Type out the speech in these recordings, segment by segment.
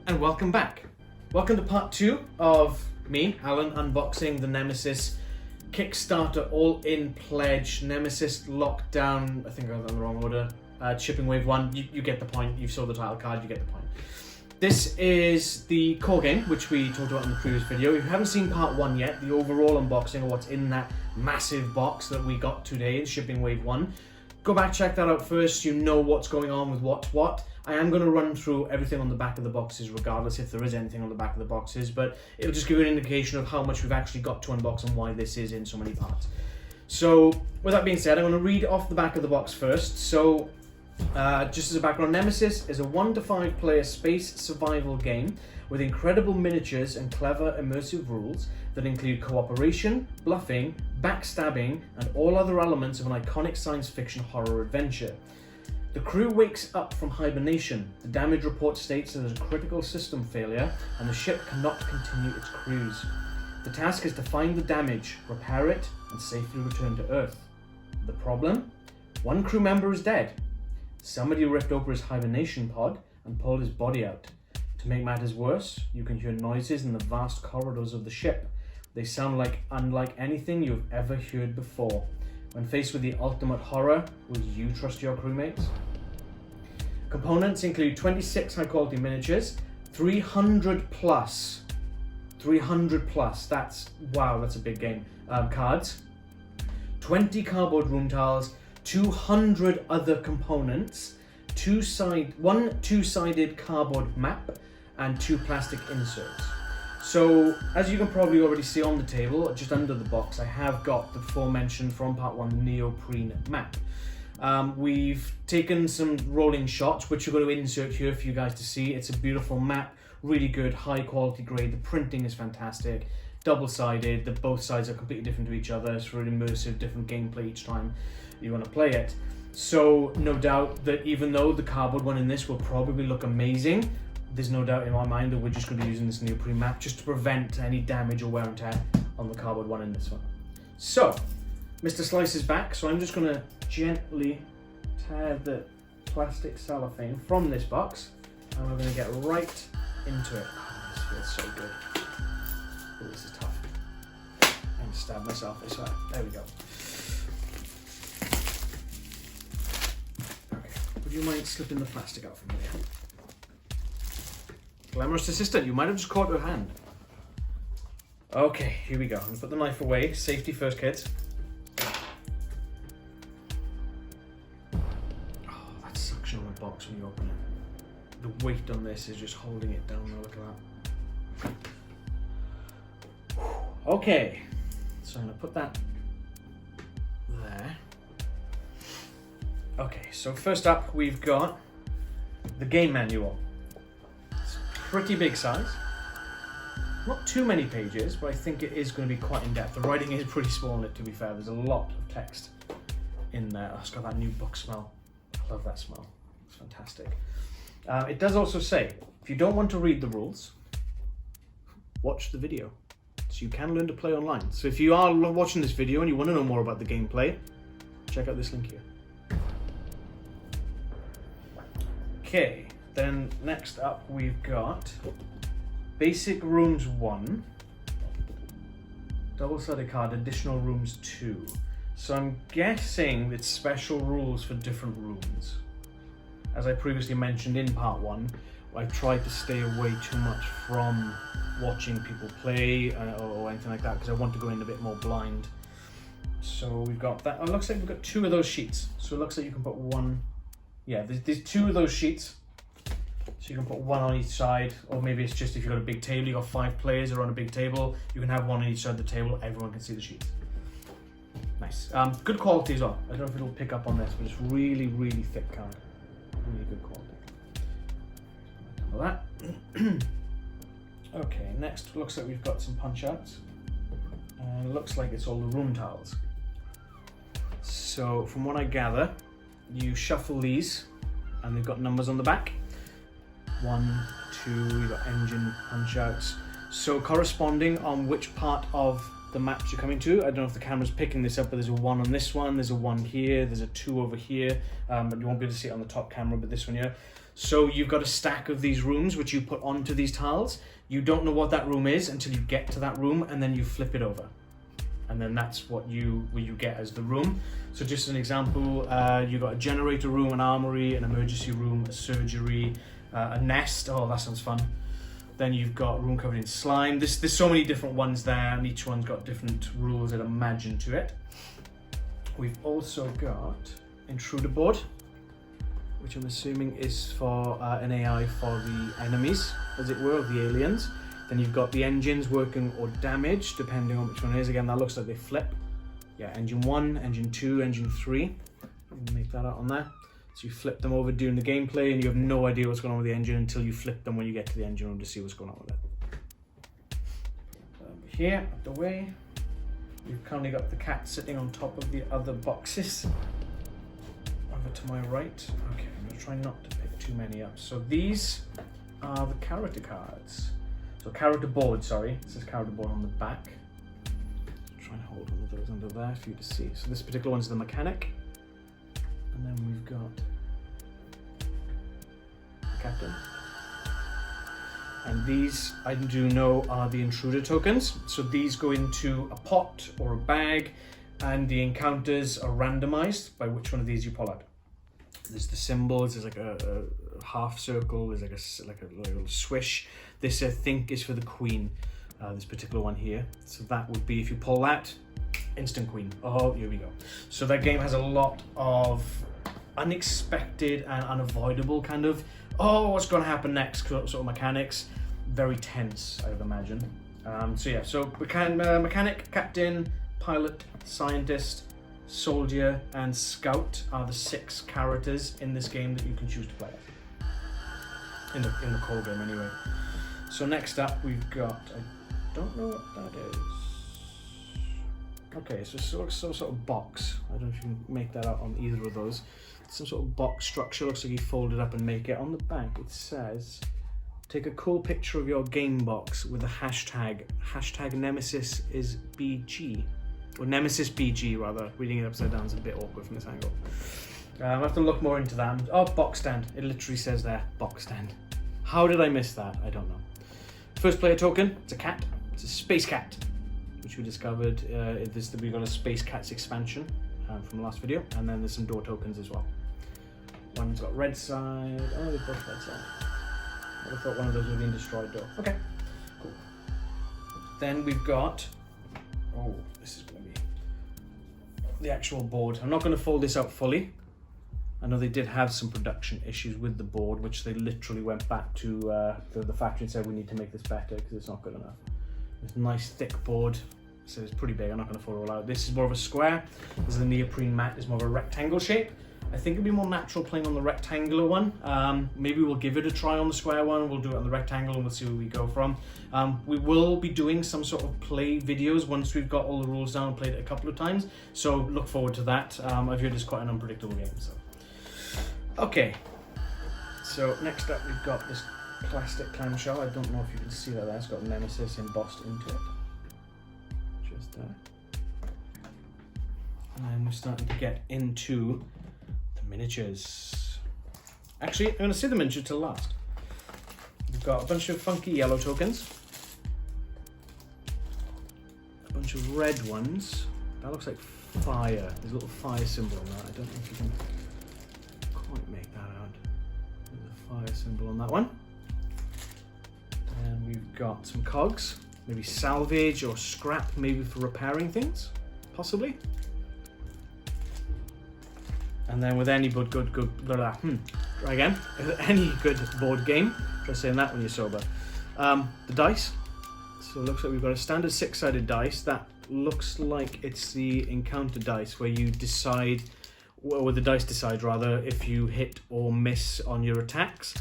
and welcome back. Welcome to part 2 of me, Alan, unboxing the Nemesis Kickstarter all-in pledge Nemesis lockdown. I think I got that in the wrong order. Shipping Wave 1, you get the point. You saw the title card, you get the point. This is the core game, which we talked about in the previous video. If you haven't seen part 1 yet, the overall unboxing of what's in that massive box that we got today in Shipping Wave 1, go back, check that out first. You know what's going on with what's what. I am going to run through everything on the back of the boxes regardless if there is anything on the back of the boxes, but it'll just give you an indication of how much we've actually got to unbox and why this is in so many parts. So with that being said, I'm going to read off the back of the box first. So just as a background, Nemesis is a 1 to 5 player space survival game with incredible miniatures and clever immersive rules that include cooperation, bluffing, backstabbing, and all other elements of an iconic science fiction horror adventure. The crew wakes up from hibernation. The damage report states that there's a critical system failure and the ship cannot continue its cruise. The task is to find the damage, repair it, and safely return to Earth. The problem? One crew member is dead. Somebody ripped open his hibernation pod and pulled his body out. To make matters worse, you can hear noises in the vast corridors of the ship. They sound unlike anything you've ever heard before. When faced with the ultimate horror, will you trust your crewmates? Components include 26 high-quality miniatures, 300 plus, that's a big game, cards, 20 cardboard room tiles, 200 other components, one two-sided cardboard map, and 2 plastic inserts. So, as you can probably already see on the table, just under the box, I have got the aforementioned from part 1, the Neoprene Mat. We've taken some rolling shots, which we're going to insert here for you guys to see. It's a beautiful map, really good, high quality grade. The printing is fantastic, double-sided. Both sides are completely different to each other. It's for an immersive, different gameplay each time you want to play it. So, no doubt that even though the cardboard one in this will probably look amazing, there's no doubt in my mind that we're just going to be using this Neoprene Mat just to prevent any damage or wear and tear on the cardboard one in this one. So, Mr. Slice is back, so I'm just going to gently tear the plastic cellophane from this box, and we're going to get right into it. Oh, this feels so good. Oh, this is tough. I'm going to stab myself this way. There we go. Okay, would you mind slipping the plastic out from here? Glamorous assistant, you might have just caught her hand. Okay, here we go. I'm going to put the knife away. Safety first, kids. Oh, that suction on the box when you open it. The weight on this is just holding it down. Look at that. Okay, so I'm going to put that there. Okay, so first up we've got the game manual. Pretty big size. Not too many pages, but I think it is going to be quite in-depth. The writing is pretty small in it, to be fair. There's a lot of text in there. Oh, it's got that new book smell. I love that smell. It's fantastic. It does also say, if you don't want to read the rules, watch the video. So you can learn to play online. So if you are watching this video and you want to know more about the gameplay, check out this link here. Okay. Then next up we've got Basic Rooms 1, double-sided card, Additional Rooms 2. So I'm guessing it's special rules for different rooms. As I previously mentioned in part 1, I tried to stay away too much from watching people play or anything like that because I want to go in a bit more blind. So we've got that. Oh, it looks like we've got 2 of those sheets. So it looks like you can put one, yeah, there's 2 of those sheets. So you can put one on each side, or maybe it's just if you've got a big table, you've got 5 players are on a big table, you can have one on each side of the table, everyone can see the sheets. Nice. Good quality as well. I don't know if it'll pick up on this, but it's really, really thick card. Really good quality. That. Okay, next looks like we've got some punch outs. And it looks like it's all the room tiles. So from what I gather, you shuffle these, and they've got numbers on the back. 1, 2, you've got engine punch outs. So corresponding on which part of the map you're coming to, I don't know if the camera's picking this up, but there's a 1 on this one, there's a 1 here, there's a 2 over here, but you won't be able to see it on the top camera, but this one here. So you've got a stack of these rooms which you put onto these tiles. You don't know what that room is until you get to that room, and then you flip it over. And then that's what you get as the room. So just an example, you've got a generator room, an armory, an emergency room, a surgery, a nest. Oh, that sounds fun. Then you've got a room covered in slime. There's so many different ones there, and each one's got different rules that imagine to it. We've also got intruder board, which I'm assuming is for an AI for the enemies, as it were, of the aliens. Then you've got the engines working or damaged, depending on which one it is. Again, that looks like they flip. Yeah, engine 1, engine 2, engine 3. Make that out on there. So you flip them over during the gameplay, and you have no idea what's going on with the engine until you flip them when you get to the engine room to see what's going on with it. Here, out the way, we've currently got the cat sitting on top of the other boxes. Over to my right. Okay, I'm going to try not to pick too many up. So these are the character cards. So character board, sorry. It says character board on the back. Try and hold one of those under there for you to see. So this particular one's the mechanic. And then we've got the captain. And these, I do know, are the intruder tokens. So these go into a pot or a bag, and the encounters are randomized by which one of these you pull out. There's the symbols, there's like a half circle, there's like a little swish. This I think is for the queen, this particular one here. So that would be, if you pull that, instant queen. Oh, here we go. So that game has a lot of unexpected and unavoidable kind of, oh, what's going to happen next sort of mechanics. Very tense, I would imagine. So yeah, so mechanic, captain, pilot, scientist, soldier, and scout are the 6 characters in this game that you can choose to play as. In the core game anyway. So next up we've got, I don't know what that is. Okay, so some sort of box. I don't know if you can make that out on either of those. Some sort of box structure, looks like you fold it up and make it. On the back it says, take a cool picture of your game box with a hashtag. Hashtag Nemesis is BG. Or Nemesis BG rather. Reading it upside down is a bit awkward from this angle. I'll have to look more into that. Oh, box stand. It literally says there, box stand. How did I miss that? I don't know. First player token, it's a cat. It's a space cat, which we discovered. We got a Space Cats expansion from the last video. And then there's some door tokens as well. One's got red side. Oh, they've both red side. I thought one of those would have been destroyed though. Okay, cool. Then we've got, oh, this is going to be the actual board. I'm not going to fold this out fully. I know they did have some production issues with the board, which they literally went back to the factory and said, we need to make this better because it's not good enough. It's a nice thick board, so it's pretty big. I'm not going to fold it all out. This is more of a square. This is the Neoprene Mat, is more of a rectangle shape. I think it'd be more natural playing on the rectangular one. Maybe we'll give it a try on the square one. We'll do it on the rectangle and we'll see where we go from. We will be doing some sort of play videos once we've got all the rules down and played it a couple of times. So look forward to that. I've heard it's quite an unpredictable game. So, okay. So next up we've got this plastic clamshell. I don't know if you can see that there. It's got Nemesis embossed into it. Just there. And then we're starting to get into miniatures. Actually, I'm going to save the miniature till last. We've got a bunch of funky yellow tokens, a bunch of red ones. That looks like fire. There's a little fire symbol on that. I don't know if you can quite make that out. There's a fire symbol on that one. And we've got some cogs, maybe salvage or scrap, maybe for repairing things, possibly. And then with any good try again. Any good board game, try saying that when you're sober. The dice. So it looks like we've got a standard 6-sided dice. That looks like it's the encounter dice where you decide, or the dice decide rather, if you hit or miss on your attacks.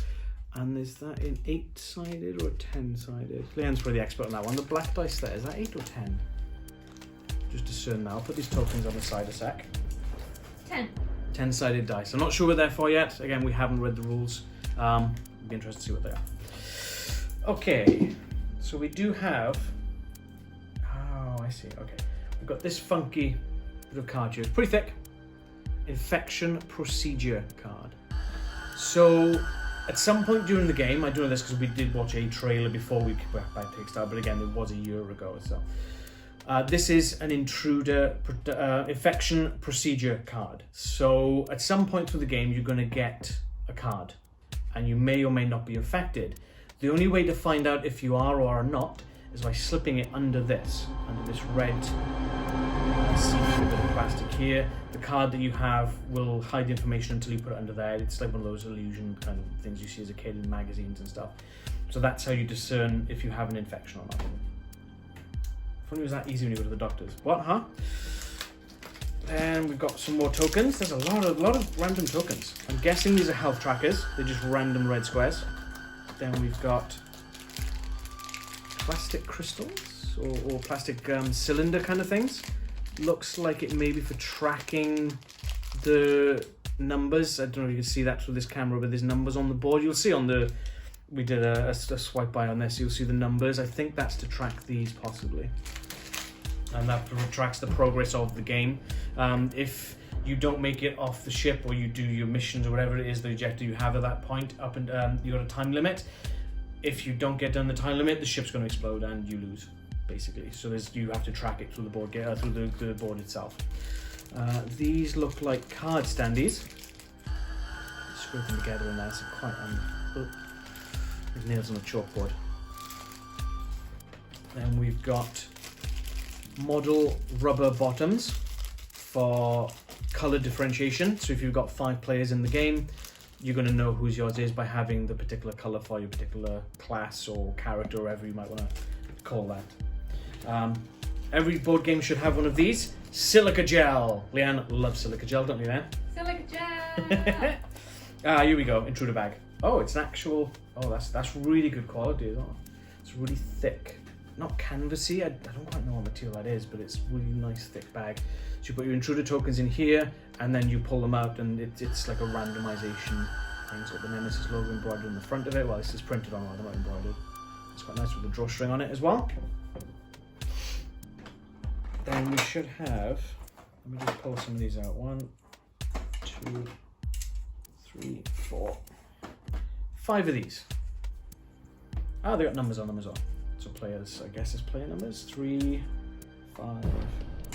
And is that an 8-sided or a 10-sided? Leanne's probably the expert on that one. The black dice there, is that 8 or 10? Just discern now. I'll put these tokens on the side a sec. 10. 10-sided dice. I'm not sure what they're for yet. Again, we haven't read the rules. It'd be interesting to see what they are. Okay, so we do have, oh, I see, okay. We've got this funky bit of card here. It's pretty thick. Infection Procedure card. So At some point during the game, I do know this because we did watch a trailer before we went by Kickstarter, but again, it was a year ago. So this is an intruder infection procedure card. So at some point through the game, you're going to get a card, and you may or may not be infected. The only way to find out if you are or are not is by slipping it under this red see-through bit of plastic here. The card that you have will hide the information until you put it under there. It's like one of those illusion kind of things you see as a kid in magazines and stuff. So that's how you discern if you have an infection or not. If only it was that easy when you go to the doctors. What, huh? And we've got some more tokens. There's a lot of random tokens. I'm guessing these are health trackers. They're just random red squares. Then we've got plastic crystals or plastic cylinder kind of things. Looks like it may be for tracking the numbers. I don't know if you can see that through this camera, but there's numbers on the board. You'll see on the, we did a swipe by on this, you'll see the numbers. I think that's to track these possibly. And that tracks the progress of the game. If you don't make it off the ship, or you do your missions or whatever it is, the objective you have at that point, up and you got a time limit. If you don't get done the time limit, the ship's going to explode and you lose, basically. So you have to track it through the board, through the board itself. These look like card standees. Screw them together in there. So quite there's nails on a chalkboard. Then we've got model rubber bottoms for color differentiation. So if you've got 5 players in the game, you're going to know whose yours is by having the particular color for your particular class or character, or whatever you might want to call that. Every board game should have one of these. Silica gel. Leanne loves silica gel, don't you, Leanne? Silica gel! Here we go. Intruder bag. Oh, it's an actual... Oh, that's really good quality as well. It's really thick. Not canvasy. I don't quite know what material that is, but it's really nice, thick bag. So you put your intruder tokens in here, and then you pull them out, and it's like a randomization thing. It's got the Nemesis logo embroidered on the front of it. Well, this is printed on rather, not embroidered. It's quite nice with the drawstring on it as well. Then we should have, let me just pull some of these out. 1, 2, 3, 4, 5 of these. Oh, they got numbers on them as well. So players, I guess, is player numbers. 3, 5,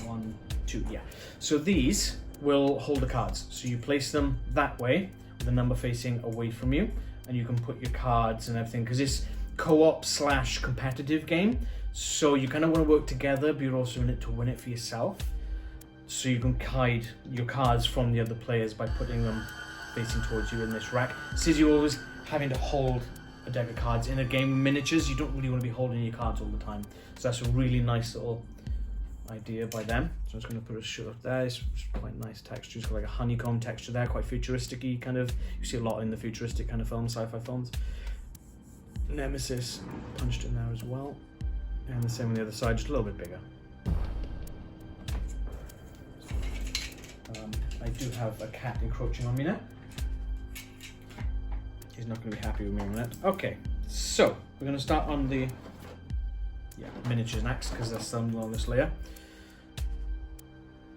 1, 2. Yeah. So these will hold the cards. So you place them that way with the number facing away from you, and you can put your cards and everything, because it's co-op / competitive game. So you kind of want to work together, but you're also in it to win it for yourself. So you can hide your cards from the other players by putting them facing towards you in this rack. Says you're always having to hold a deck of cards in a game with miniatures. You don't really want to be holding your cards all the time. So that's a really nice little idea by them. So I'm just going to put a shot up there. It's quite nice texture. It's got like a honeycomb texture there, quite futuristic-y kind of. You see a lot in the futuristic kind of films, sci-fi films. Nemesis punched in there as well. And the same on the other side, just a little bit bigger. I do have a cat encroaching on me now. He's not going to be happy with me on that. Okay, so we're going to start on the miniatures next, because that's the longest layer.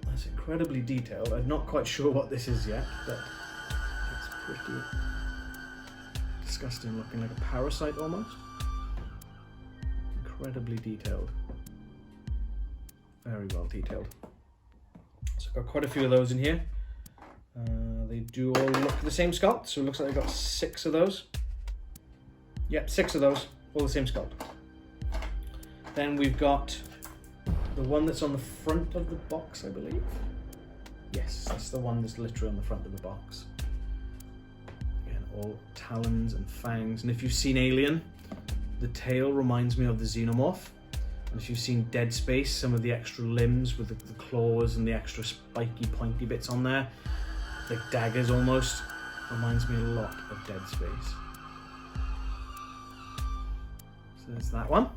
That's incredibly detailed. I'm not quite sure what this is yet, but it's pretty disgusting looking, like a parasite almost. Incredibly detailed. Very well detailed. So I've got quite a few of those in here. They do all look the same sculpt, so it looks like I've got 6 of those. Yep, 6 of those, all the same sculpt. Then we've got the one that's on the front of the box, I believe. Yes, that's the one that's literally on the front of the box. Again, all talons and fangs. And if you've seen Alien, the tail reminds me of the xenomorph. And if you've seen Dead Space, some of the extra limbs with the claws and the extra spiky, pointy bits on there, like daggers almost, reminds me a lot of Dead Space. So there's that one.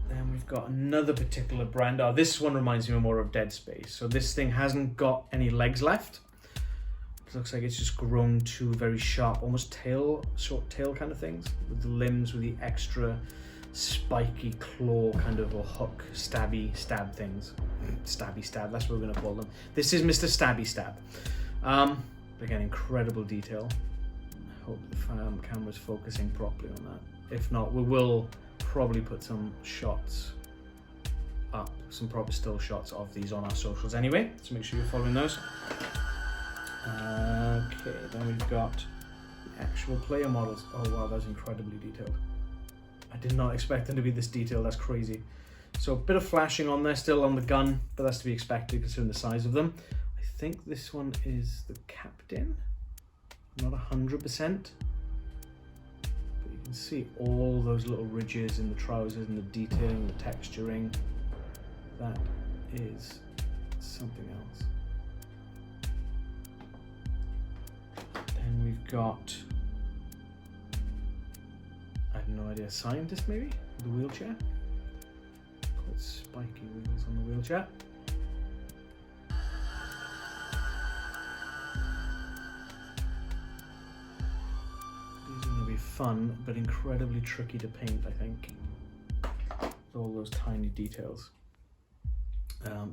Then we've got another particular brand. Oh, this one reminds me more of Dead Space. So this thing hasn't got any legs left. It looks like it's just grown 2 very sharp, almost short tail kind of things, with the limbs with the extra spiky claw kind of, or hook stab things. Stabby stab, that's what we're going to call them. This is Mr. Stabby Stab. Again, incredible detail. hope the camera's focusing properly on that. If not, we will probably put some shots up, some proper still shots of these on our socials anyway, so make sure you're following those. Okay, then we've got the actual player models. Oh wow, that's incredibly detailed. I did not expect them to be this detailed, that's crazy. So a bit of flashing on there still on the gun, but that's to be expected considering the size of them. I think this one is the captain. Not 100%. But you can see all those little ridges in the trousers and the detailing, the texturing. That is something else. Then we've got, I have no idea, scientist maybe? The wheelchair? Quite spiky wheels on the wheelchair. These are going to be fun, but incredibly tricky to paint, I think. With all those tiny details.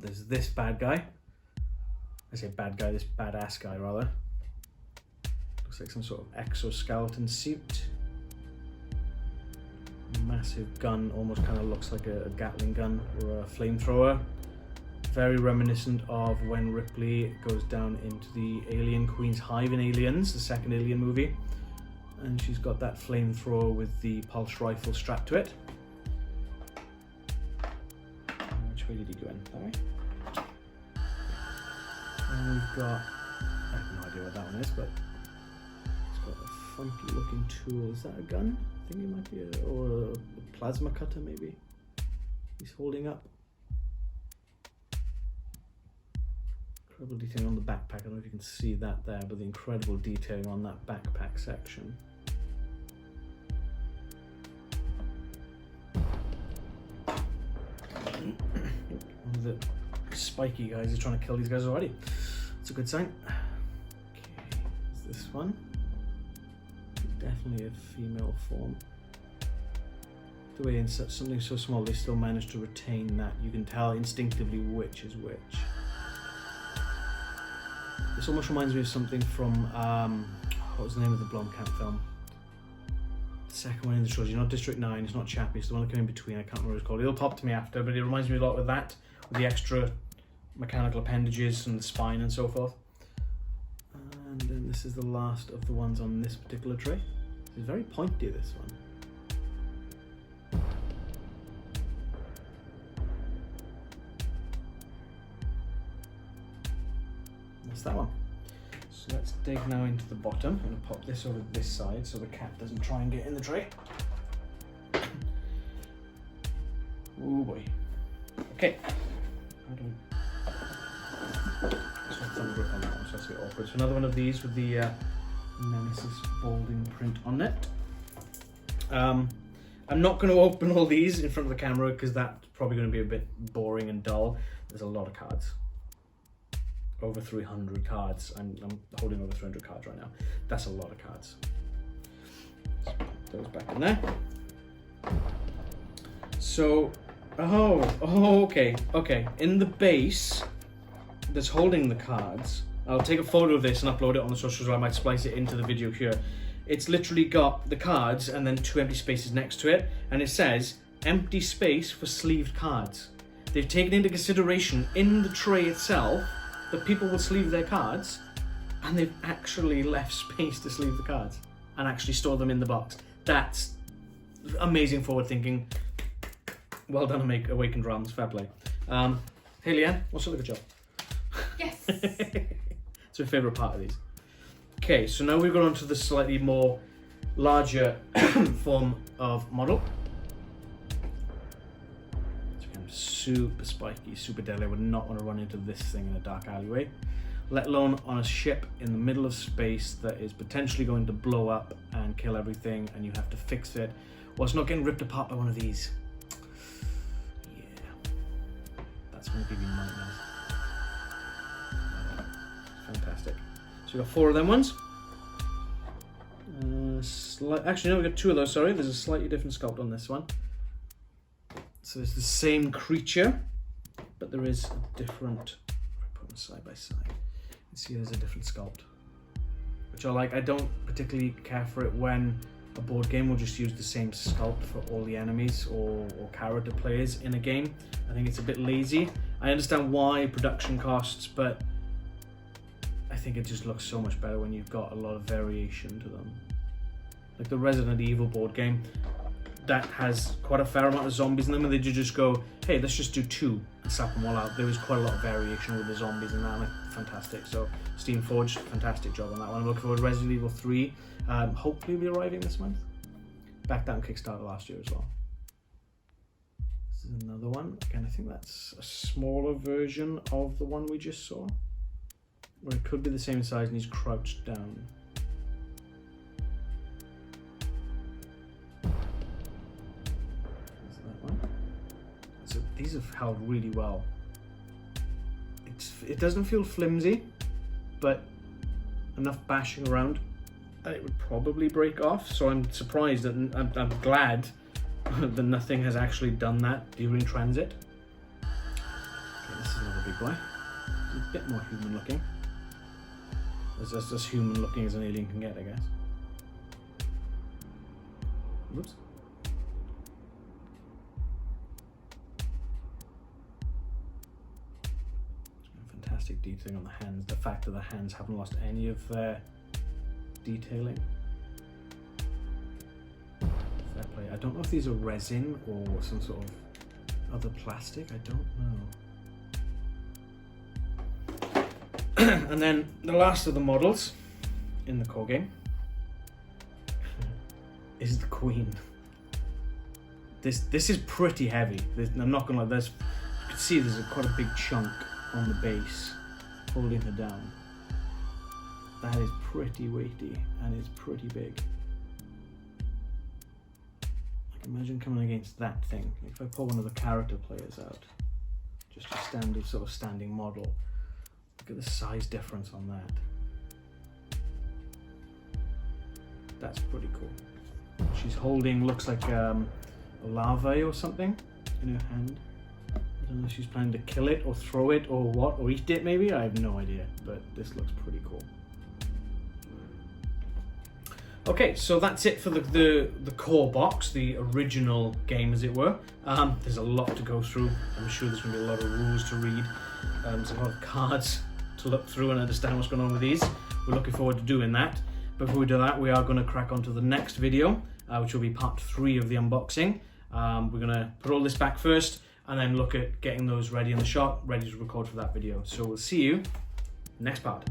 There's this bad guy. I say bad guy, this badass guy rather. Looks like some sort of exoskeleton suit. Massive gun, almost kind of looks like a Gatling gun or a flamethrower. Very reminiscent of when Ripley goes down into the Alien Queen's Hive in Aliens, the second Alien movie. And she's got that flamethrower with the pulse rifle strapped to it. Which way did he go in? That way? And we've got, I have no idea what that one is, but it's got a funky looking tool. Is that a gun? I think it might be or a plasma cutter maybe. He's holding up. Incredible detailing on the backpack. I don't know if you can see that there, but the incredible detailing on that backpack section. One of the spiky guys is trying to kill these guys already. It's a good sign. Okay, is this one? Definitely a female form. The way in something so small they still manage to retain that. You can tell instinctively which is which. This almost reminds me of something from, what was the name of the Blomkamp film? The second one in the trilogy, not District 9, it's not Chappie, it's the one that came in between, I can't remember what it's called. It'll pop to me after, but it reminds me a lot of that, with the extra mechanical appendages and the spine and so forth. And then this is the last of the ones on this particular tray. It's very pointy, this one. That's that one. So let's dig now into the bottom. I'm going to pop this over this side so the cat doesn't try and get in the tray. Oh boy. Okay. How do we... thumb grip on that one, so that's a bit awkward. So another one of these with the Nemesis bolding print on it. I'm not going to open all these in front of the camera because that's probably going to be a bit boring and dull. There's a lot of cards. Over 300 cards. I'm holding over 300 cards right now. That's a lot of cards. Let's put those back in there. So, okay. In the base that's holding the cards, I'll take a photo of this and upload it on the socials, or I might splice it into the video here. It's literally got the cards and then 2 empty spaces next to it, and it says empty space for sleeved cards. They've taken into consideration in the tray itself that people will sleeve their cards, and they've actually left space to sleeve the cards and actually store them in the box. That's amazing forward thinking. Well done, Awakened Realms, fair play. Hey Leanne, what's up with the job? Yes. It's my favourite part of these. Okay, so now we've got on to the slightly more larger form of model. It's become super spiky, super deadly. I would not want to run into this thing in a dark alleyway, let alone on a ship in the middle of space that is potentially going to blow up and kill everything, and you have to fix it while it's not getting ripped apart by one of these. Yeah, that's going to give you nightmares. Fantastic. So we've got 4 of them ones. Actually, no, we've got 2 of those, sorry. There's a slightly different sculpt on this one. So it's the same creature, but there is a different, if I put them side by side, you can see there's a different sculpt, which which I like. I don't particularly care for it when a board game will just use the same sculpt for all the enemies or character players in a game. I think it's a bit lazy. I understand why, production costs, but I think it just looks so much better when you've got a lot of variation to them. Like the Resident Evil board game, that has quite a fair amount of zombies in them, and they just go, hey, let's just do 2 and slap them all out. There was quite a lot of variation with the zombies in that, and fantastic. So Steam Forge, fantastic job on that one. I'm looking forward to Resident Evil 3. Hopefully will be arriving this month. Backed out on Kickstarter last year as well. This is another one. Again, I think that's a smaller version of the one we just saw. Or it could be the same size and he's crouched down. Is that one? So these have held really well. It doesn't feel flimsy, but enough bashing around and it would probably break off. So I'm surprised that I'm glad that nothing has actually done that during transit. Okay, this is another big boy. It's a bit more human looking. That's as human looking as an alien can get, I guess. Whoops. Fantastic detailing on the hands. The fact that the hands haven't lost any of their detailing. Fair play. I don't know if these are resin or some sort of other plastic. I don't know. And then the last of the models in the core game is the Queen. This is pretty heavy. I'm not gonna lie. You can see there's quite a big chunk on the base holding her down. That is pretty weighty and it's pretty big. Like imagine coming against that thing. If I pull one of the character players out, just a standard sort of standing model. Look at the size difference on that. That's pretty cool. She's holding, looks like a larvae or something in her hand. I don't know if she's planning to kill it or throw it or what, or eat it maybe. I have no idea, but this looks pretty cool. Okay, so that's it for the core box, the original game as it were. There's a lot to go through. I'm sure there's going to be a lot of rules to read. There's a lot of cards to look through and understand what's going on with these. We're looking forward to doing that. Before we do that, we are going to crack on to the next video, which will be part 3 of the unboxing. We're going to put all this back first and then look at getting those ready in the shop, ready to record for that video. So we'll see you next part.